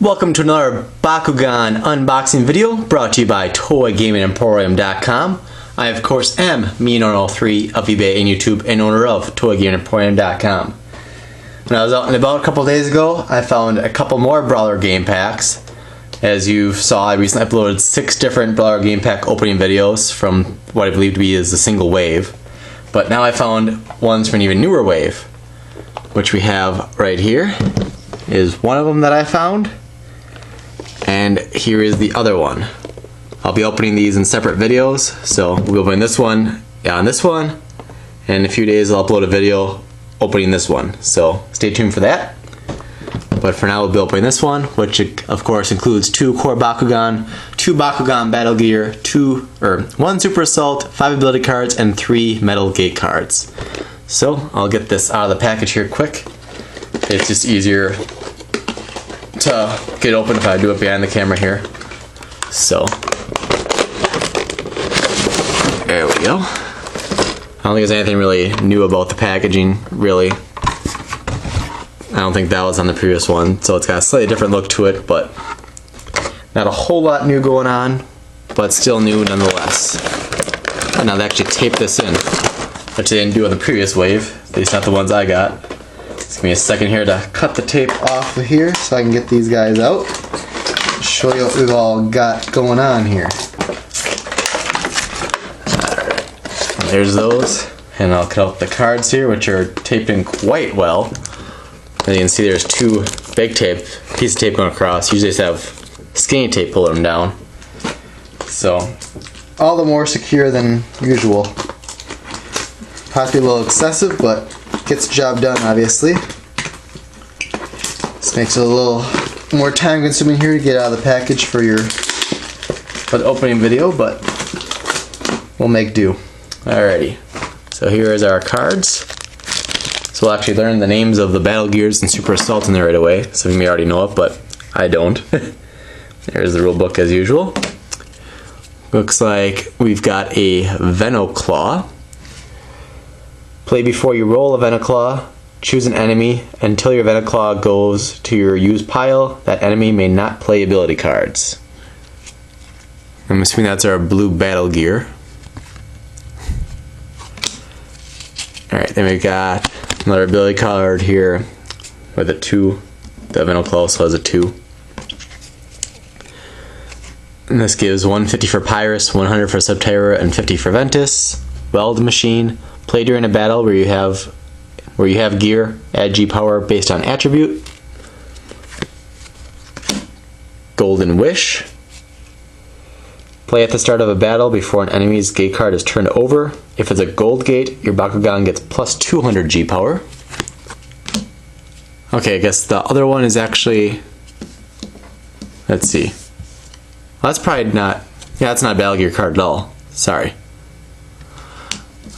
Welcome to another Bakugan unboxing video brought to you by ToyGamingEmporium.com. I of course am MeNormal3 of eBay and YouTube and owner of ToyGamingEmporium.com. When I was out and about a couple days ago, I found a couple more Brawler game packs. As you saw, I recently uploaded 6 different Brawler game pack opening videos from what I believe to be is a single wave. But now I found ones from an even newer wave, which we have right here. Is one of them that I found, and here is the other one. I'll be opening these in separate videos, so we'll open this one on this one, and in a few days I'll upload a video opening this one, so stay tuned for that. But for now we'll be opening this one, which of course includes 2 core Bakugan, 2 Bakugan Battle Gear, 1 Super Assault, 5 ability cards, and 3 Metal Gate cards. So I'll get this out of the package here quick. It's just easier to get open if I do it behind the camera here. So, there we go. I don't think there's anything really new about the packaging, really. I don't think that was on the previous one, so it's got a slightly different look to it, but not a whole lot new going on, but still new nonetheless. And now they actually taped this in, which they didn't do on the previous wave, at least not the ones I got. Just give me a second here to cut the tape off of here so I can get these guys out. Show you what we've all got going on here. Alright, there's those. And I'll cut out the cards here, which are taped in quite well. As you can see, there's 2 big pieces of tape going across. Usually just have skinny tape pulling them down. So, all the more secure than usual. Possibly a little excessive, but gets the job done, obviously. This makes it a little more time consuming here to get out of the package for the opening video, but we'll make do. Alrighty, so here is our cards. So we'll actually learn the names of the Battle Gears and Super Assault in there right away. Some of you may already know it, but I don't. There's the rule book as usual. Looks like we've got a Venoclaw. Play before you roll a Venoclaw, choose an enemy. Until your Venoclaw goes to your use pile, that enemy may not play ability cards. I'm assuming that's our blue Battle Gear. Alright, then we got another ability card here with a 2. The Venoclaw also has a 2. And this gives 150 for Pyrus, 100 for Subterra, and 50 for Ventus. Weld Machine. Play during a battle where you have gear, add G power based on attribute. Golden Wish. Play at the start of a battle before an enemy's gate card is turned over. If it's a gold gate, your Bakugan gets plus 200 G power. Okay, I guess the other one is actually, let's see. Well, that's probably not, yeah, that's not a Battle Gear card at all. Sorry.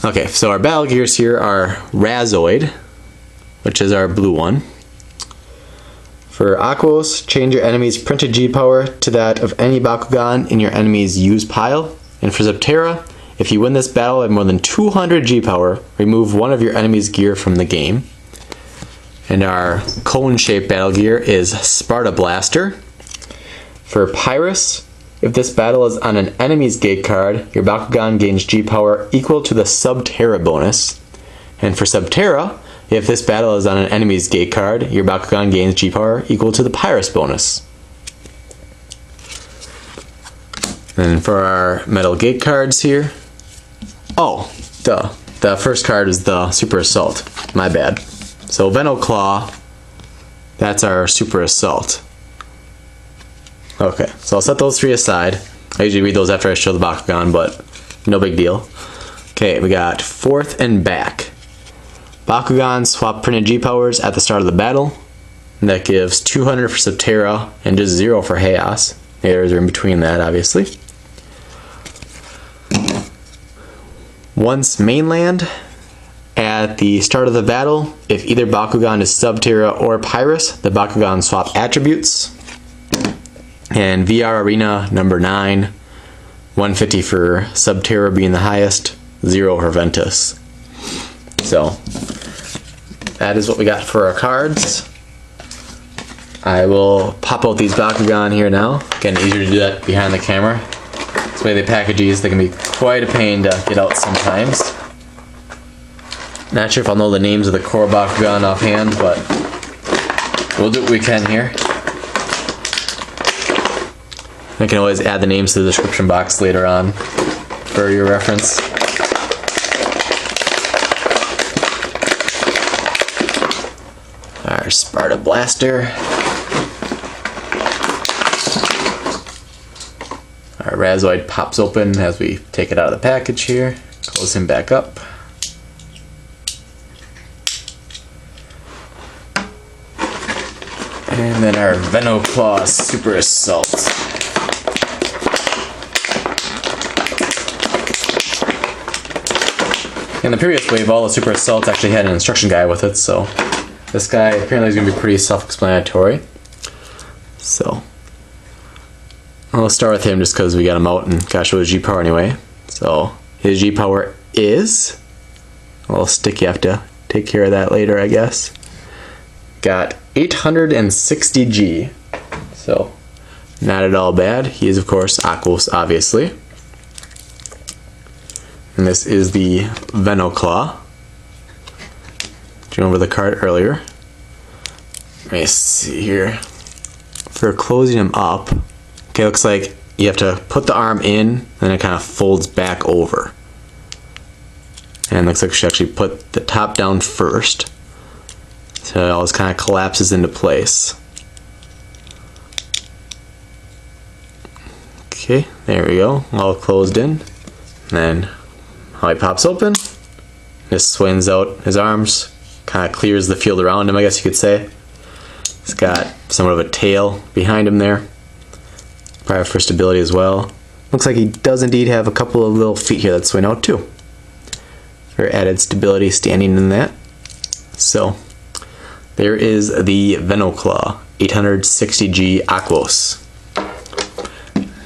Okay, so our Battle Gears here are Razoid, which is our blue one. For Aquos, change your enemy's printed G power to that of any Bakugan in your enemy's use pile. And for Subterra, if you win this battle at more than 200 G power, remove one of your enemy's gear from the game. And our cone-shaped Battle Gear is Sparta Blaster. For Pyrus, if this battle is on an enemy's gate card, your Bakugan gains G power equal to the Subterra bonus. And for Subterra, if this battle is on an enemy's gate card, your Bakugan gains G power equal to the Pyrus bonus. And for our Metal Gate cards here, oh, the first card is the Super Assault. My bad. So Venoclaw, that's our Super Assault. Okay, so I'll set those 3 aside. I usually read those after I show the Bakugan, but no big deal. Okay, we got Forth and Back. Bakugan swap printed G powers at the start of the battle. And that gives 200 for Subterra and just 0 for Chaos. The errors are in between that, obviously. Once Mainland, at the start of the battle, if either Bakugan is Subterra or Pyrus, the Bakugan swap attributes. And VR Arena number 9, 150 for Subterra being the highest, 0 for Ventus. So that is what we got for our cards. I will pop out these Bakugan here now. Again, easier to do that behind the camera. This way they package these, they can be quite a pain to get out sometimes. Not sure if I'll know the names of the core Bakugan offhand, but we'll do what we can here. I can always add the names to the description box later on for your reference. Our Sparta Blaster. Our Reside pops open as we take it out of the package here. Close him back up. And then our Venoclaw Super Assault. In the previous wave, all the Super Assaults actually had an instruction guide with it, so this guy apparently is going to be pretty self-explanatory. So, I'll start with him just because we got him out and gotta show his G-Power anyway. So, his G-Power is a little sticky, you have to take care of that later, I guess. Got 860 G, so not at all bad. He is, of course, Aquos, obviously. And this is the Venoclaw. Went over the card earlier. Let me see here. For closing him up, okay, looks like you have to put the arm in, and it kind of folds back over. And it looks like she actually put the top down first, so it all just kind of collapses into place. Okay, there we go, all closed in. And then how he pops open, just swings out his arms, kind of clears the field around him, I guess you could say. He's got somewhat of a tail behind him there, probably for stability as well. Looks like he does indeed have a couple of little feet here that swing out too, for added stability standing in that. So there is the Venoclaw 860G Aquos.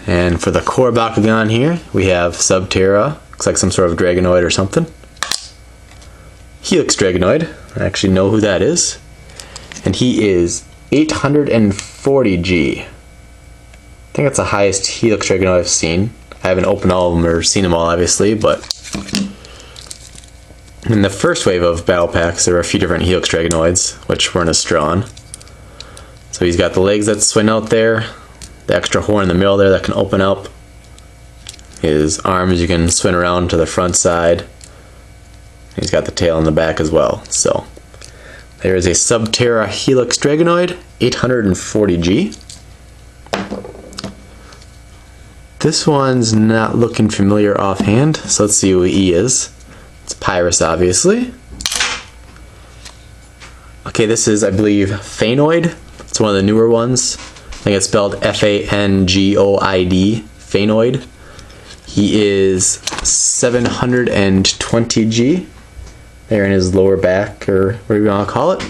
And for the core Bakugan here, we have Subterra, looks like some sort of Dragonoid or something. Helix Dragonoid, I actually know who that is. And he is 840G. I think that's the highest Helix Dragonoid I've seen. I haven't opened all of them or seen them all, obviously, but in the first wave of battle packs, there were a few different Helix Dragonoids, which weren't as strong. So he's got the legs that swing out there, the extra horn in the middle there that can open up. His arms you can swing around to the front side. He's got the tail in the back as well. So there is a Subterra Helix Dragonoid 840G. This one's not looking familiar offhand, so let's see who he is. It's Pyrus, obviously. Okay, this is, I believe, Phaenoid. It's one of the newer ones. I think it's spelled Phangoid, Phaenoid. He is 720G. There in his lower back, or whatever you want to call it.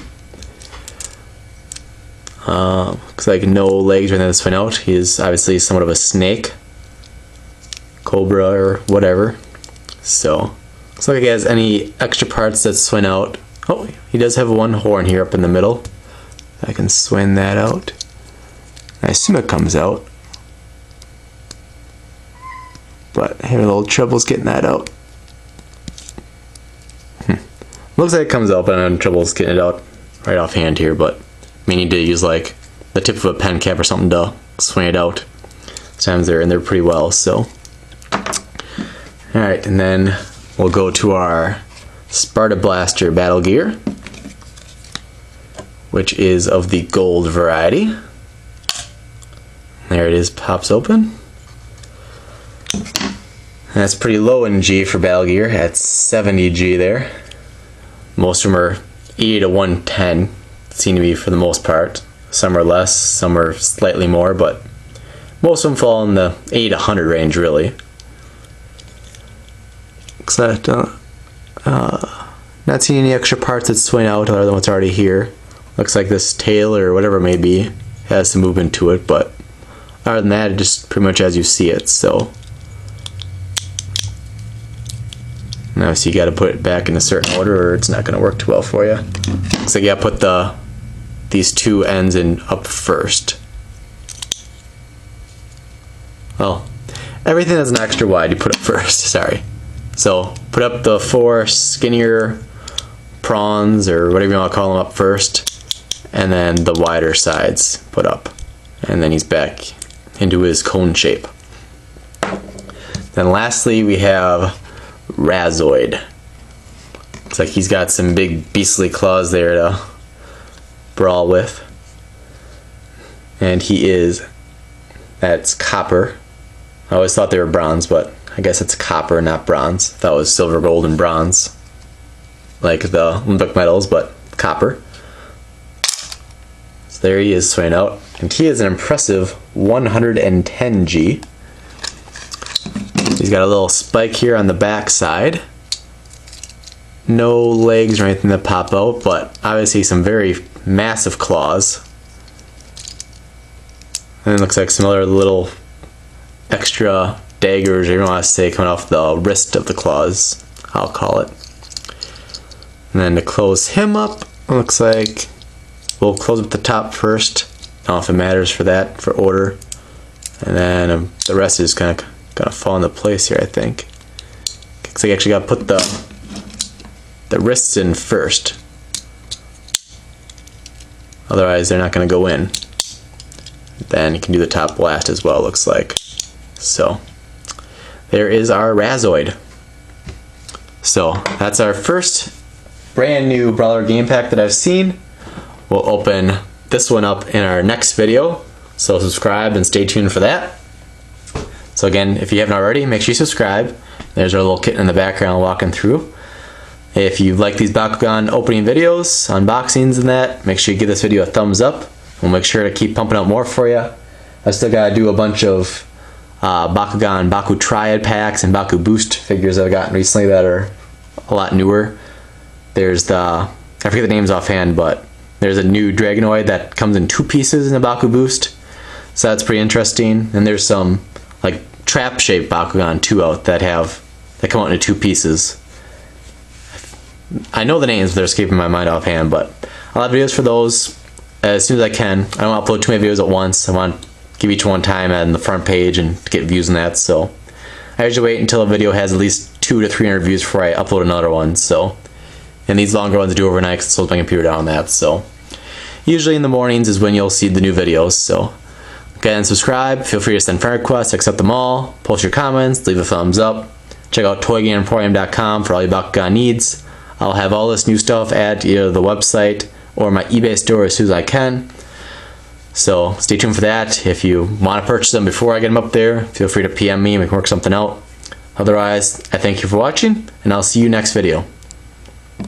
Looks like no legs or anything that's swing out. He is obviously somewhat of a snake, cobra, or whatever. So, looks like he has any extra parts that swing out. Oh, he does have one horn here up in the middle. I can swing that out. I assume it comes out, but I have a little troubles getting that out. Looks like it comes out, but I'm having troubles getting it out right offhand here, but I need to use like the tip of a pen cap or something to swing it out. Sometimes they're in there pretty well, so. Alright, and then we'll go to our Sparta Blaster battle gear, which is of the gold variety. There it is, pops open. And that's pretty low in G for battle gear, at 70G there. Most of them are 80 to 110, seem to be for the most part. Some are less, some are slightly more, but most of them fall in the 80 to 100 range, really. Looks like not seeing any extra parts that swing out other than what's already here. Looks like this tail or whatever it may be has some movement to it, but other than that, it's just pretty much as you see it. So now, so you got to put it back in a certain order, or it's not going to work too well for you. Looks like you got to put the these two ends in up first. Well, everything that's an extra wide you put up first, sorry. So put up the 4 skinnier prawns, or whatever you want to call them, up first, and then the wider sides put up. And then he's back into his cone shape. Then lastly we have Reside. Looks like he's got some big beastly claws there to brawl with. And that's copper. I always thought they were bronze, but I guess it's copper, not bronze. I thought it was silver, gold, and bronze, like the Olympic medals, but copper. So there he is swinging out, and he is an impressive 110G. He's got a little spike here on the back side. No legs or anything that pop out, but obviously some very massive claws. And it looks like some other little extra daggers, or you want to say, coming off the wrist of the claws, I'll call it. And then to close him up, it looks like we'll close up the top first. I don't know if it matters for that, for order. And then the rest is kind of gonna fall into place here, I think. Looks like you actually got to put the wrists in first. Otherwise, they're not gonna go in. Then you can do the top blast as well, looks like. So there is our Reside. So that's our first brand new Brawler game pack that I've seen. We'll open this one up in our next video, so subscribe and stay tuned for that. So again, if you haven't already, make sure you subscribe. There's our little kitten in the background walking through. If you like these Bakugan opening videos, unboxings and that, make sure you give this video a thumbs up. We'll make sure to keep pumping out more for you. I still gotta do a bunch of Baku Triad packs and Baku Boost figures that I've gotten recently that are a lot newer. There's I forget the names offhand, but there's a new Dragonoid that comes in 2 pieces in the Baku Boost, so that's pretty interesting. And there's some like trap shaped Bakugan too out that come out into 2 pieces. I know the names, but they're escaping my mind offhand, but I'll have videos for those as soon as I can. I don't upload too many videos at once. I want to give each one time on the front page and get views on that, so I usually wait until a video has at least 200 to 300 views before I upload another one. So, and these longer ones I do overnight because it slows my computer down on that. So usually in the mornings is when you'll see the new videos. So again, subscribe, feel free to send friend requests, accept them all, post your comments, leave a thumbs up. Check out ToyGameEmporium.com for all your Bakugan needs. I'll have all this new stuff at either the website or my eBay store as soon as I can. So stay tuned for that. If you want to purchase them before I get them up there, feel free to PM me and we can work something out. Otherwise, I thank you for watching, and I'll see you next video.